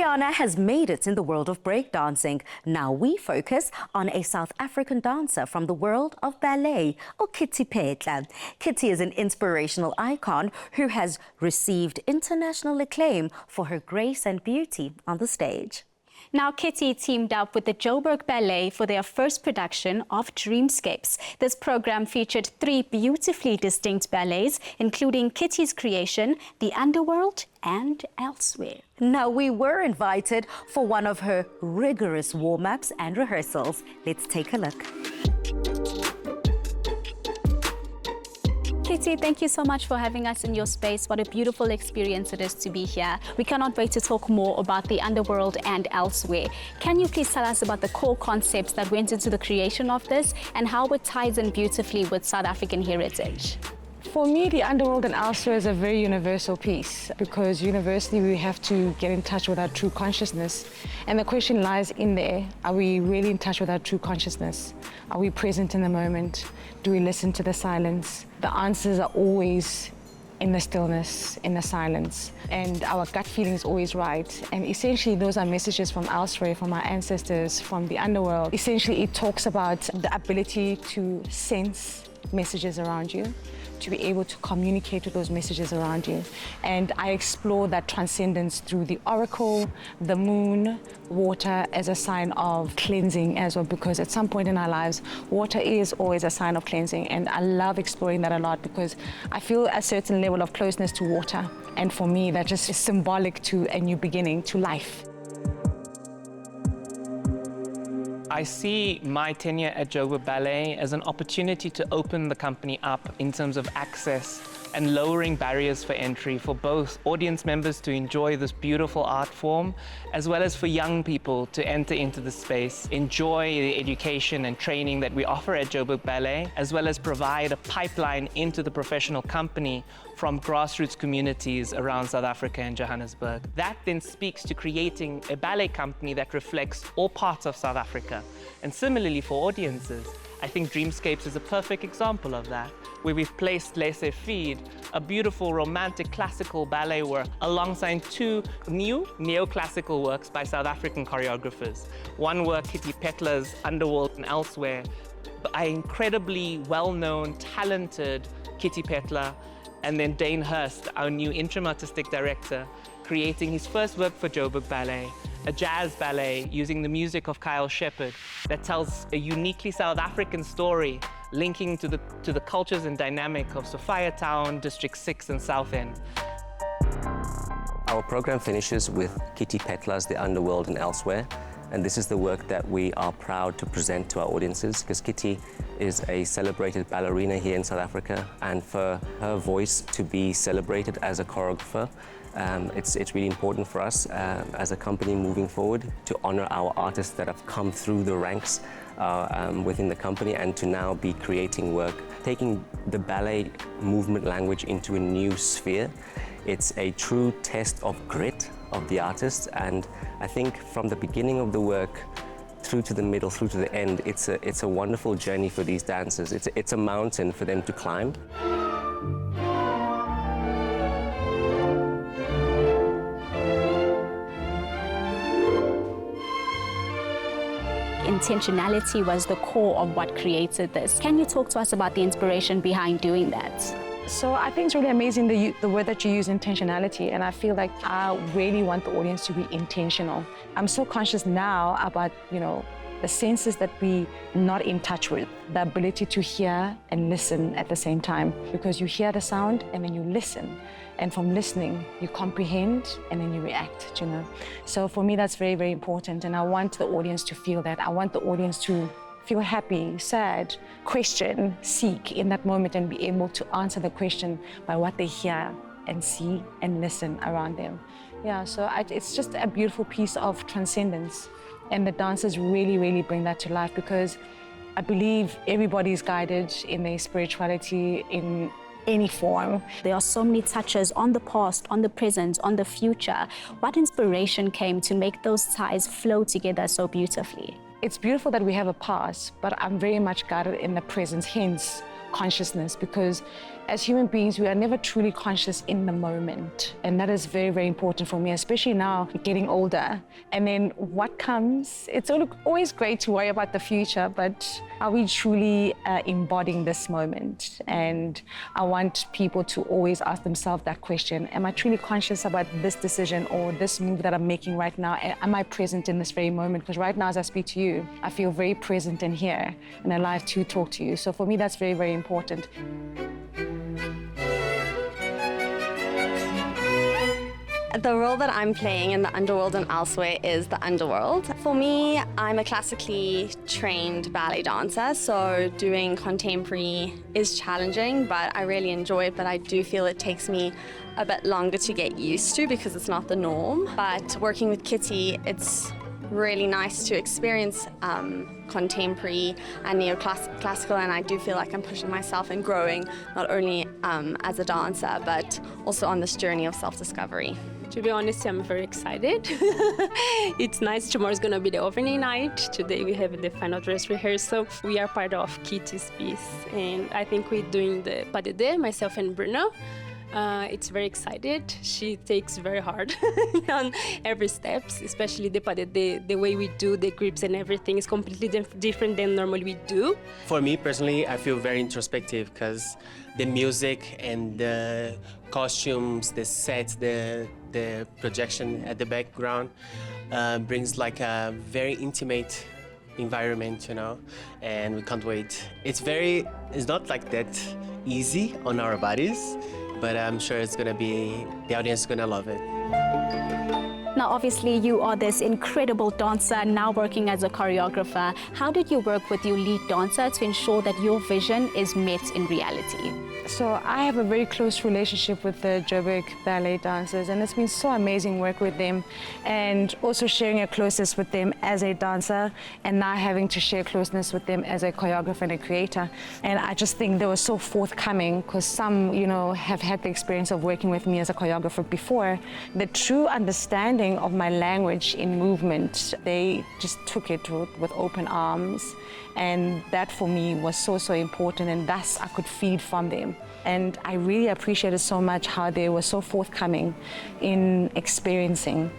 Rihanna has made it in the world of breakdancing. Now we focus on a South African dancer from the world of ballet, Phetla. Kitty is an inspirational icon who has received international acclaim for her grace and beauty on the stage. Now, Kitty teamed up with the Joburg Ballet for their first production of Dreamscapes. This program featured 3 beautifully distinct ballets, including Kitty's creation, The Underworld and Elsewhere. Now, we were invited for one of her rigorous warm-ups and rehearsals. Let's take a look. Kitty, thank you so much for having us in your space. What a beautiful experience it is to be here. We cannot wait to talk more about The Underworld and Elsewhere. Can you please tell us about the core concepts that went into the creation of this and how it ties in beautifully with South African heritage? For me, The Underworld and Elsewhere is a very universal piece because universally we have to get in touch with our true consciousness. And the question lies in there, are we really in touch with our true consciousness? Are we present in the moment? Do we listen to the silence? The answers are always in the stillness, in the silence. And our gut feeling is always right. And essentially those are messages from elsewhere, from our ancestors, from the underworld. Essentially it talks about the ability to sense messages around you, to be able to communicate with those messages around you. And I explore that transcendence through the oracle, the moon, water as a sign of cleansing as well, because at some point in our lives, water is always a sign of cleansing. And I love exploring that a lot because I feel a certain level of closeness to water. And for me, that just is symbolic to a new beginning, to life. I see my tenure at Joburg Ballet as an opportunity to open the company up in terms of access and lowering barriers for entry for both audience members to enjoy this beautiful art form, as well as for young people to enter into the space, enjoy the education and training that we offer at Joburg Ballet, as well as provide a pipeline into the professional company from grassroots communities around South Africa and Johannesburg. That then speaks to creating a ballet company that reflects all parts of South Africa. And similarly for audiences, I think Dreamscapes is a perfect example of that, where we've placed Laissez-Faire, a beautiful romantic classical ballet work, alongside 2 new neoclassical works by South African choreographers. One work, Phetla's Underworld and Elsewhere, by incredibly well-known, talented Phetla, and then Dane Hurst, our new interim artistic director, creating his first work for Joburg Ballet, a jazz ballet using the music of Kyle Shepherd that tells a uniquely South African story linking to the cultures and dynamic of Sophiatown, District 6 and South End. Our program finishes with Phetla's The Underworld and Elsewhere, and this is the work that we are proud to present to our audiences because Kitty is a celebrated ballerina here in South Africa, and for her voice to be celebrated as a choreographer, it's really important for us as a company moving forward to honor our artists that have come through the ranks within the company and to now be creating work, taking the ballet movement language into a new sphere. It's a true test of grit of the artist, and I think from the beginning of the work through to the middle, through to the end, it's a wonderful journey for these dancers. It's a mountain for them to climb. Intentionality was the core of what created this. Can you talk to us about the inspiration behind doing that? So I think it's really amazing the word that you use, intentionality, and I feel like I really want the audience to be intentional. I'm so conscious now about, the senses that we're not in touch with, the ability to hear and listen at the same time, because you hear the sound and then you listen. And from listening, you comprehend and then you react, So for me, that's very, very important. And I want the audience to feel that. I want the audience to feel happy, sad, question, seek in that moment and be able to answer the question by what they hear and see and listen around them. Yeah, so it's just a beautiful piece of transcendence. And the dancers really, really bring that to life because I believe everybody is guided in their spirituality in any form. There are so many touches on the past, on the present, on the future. What inspiration came to make those ties flow together so beautifully? It's beautiful that we have a past, but I'm very much guided in the present, hence consciousness, because as human beings, we are never truly conscious in the moment. And that is very, very important for me, especially now getting older. And then what comes, it's always great to worry about the future, but are we truly embodying this moment? And I want people to always ask themselves that question. Am I truly conscious about this decision or this move that I'm making right now? Am I present in this very moment? Because right now, as I speak to you, I feel very present and here and alive to talk to you. So for me, that's very, very important. The role that I'm playing in the underworld and elsewhere is the underworld. For me, I'm a classically trained ballet dancer, so doing contemporary is challenging, but I really enjoy it, but I do feel it takes me a bit longer to get used to because it's not the norm. But working with Kitty, it's really nice to experience contemporary and neoclassical, and I do feel like I'm pushing myself and growing, not only as a dancer, but also on this journey of self-discovery. To be honest, I'm very excited. It's nice. Tomorrow's gonna be the opening night. Today we have the final dress rehearsal. We are part of Kitty's piece, and I think we're doing the pas de deux, myself and Bruno. It's very excited. She takes very hard on every step, especially the pas de deux. The way we do the grips and everything is completely different than normally we do. For me personally, I feel very introspective because the music and the costumes, the sets, the projection at the background brings like a very intimate environment, you know, and we can't wait. It's not like that easy on our bodies, but I'm sure the audience is gonna love it. Now, obviously, you are this incredible dancer, now working as a choreographer. How did you work with your lead dancer to ensure that your vision is met in reality? So I have a very close relationship with the Joburg ballet dancers, and it's been so amazing work with them, and also sharing a closeness with them as a dancer, and now having to share closeness with them as a choreographer and a creator. And I just think they were so forthcoming, because some, have had the experience of working with me as a choreographer before. The true understanding of my language in movement, they just took it with open arms. And that for me was so, so important, and thus I could feed from them. And I really appreciated so much how they were so forthcoming in experiencing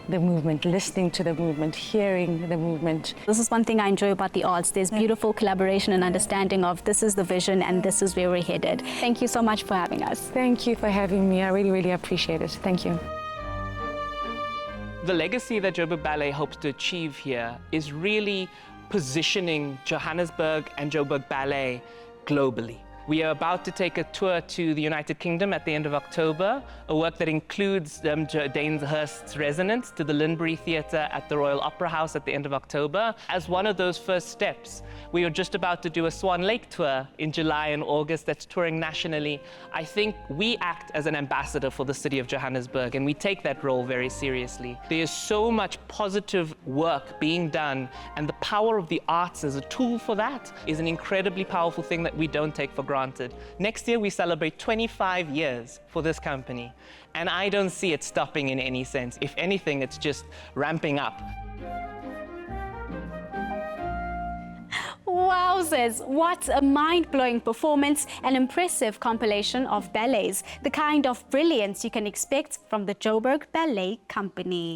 the movement, listening to the movement, hearing the movement. This is one thing I enjoy about the arts. There's beautiful collaboration and understanding of this is the vision and this is where we're headed. Thank you so much for having us. Thank you for having me. I really, really appreciate it. Thank you. The legacy that Joburg Ballet hopes to achieve here is really positioning Johannesburg and Joburg Ballet globally. We are about to take a tour to the United Kingdom at the end of October, a work that includes Danehurst's Resonance to the Linbury Theatre at the Royal Opera House at the end of October. As one of those first steps, we are just about to do a Swan Lake tour in July and August that's touring nationally. I think we act as an ambassador for the city of Johannesburg, and we take that role very seriously. There is so much positive work being done, and the power of the arts as a tool for that is an incredibly powerful thing that we don't take for granted. Next year, we celebrate 25 years for this company, and I don't see it stopping in any sense. If anything, it's just ramping up. Wowzers, what a mind-blowing performance, an impressive compilation of ballets, the kind of brilliance you can expect from the Joburg Ballet Company.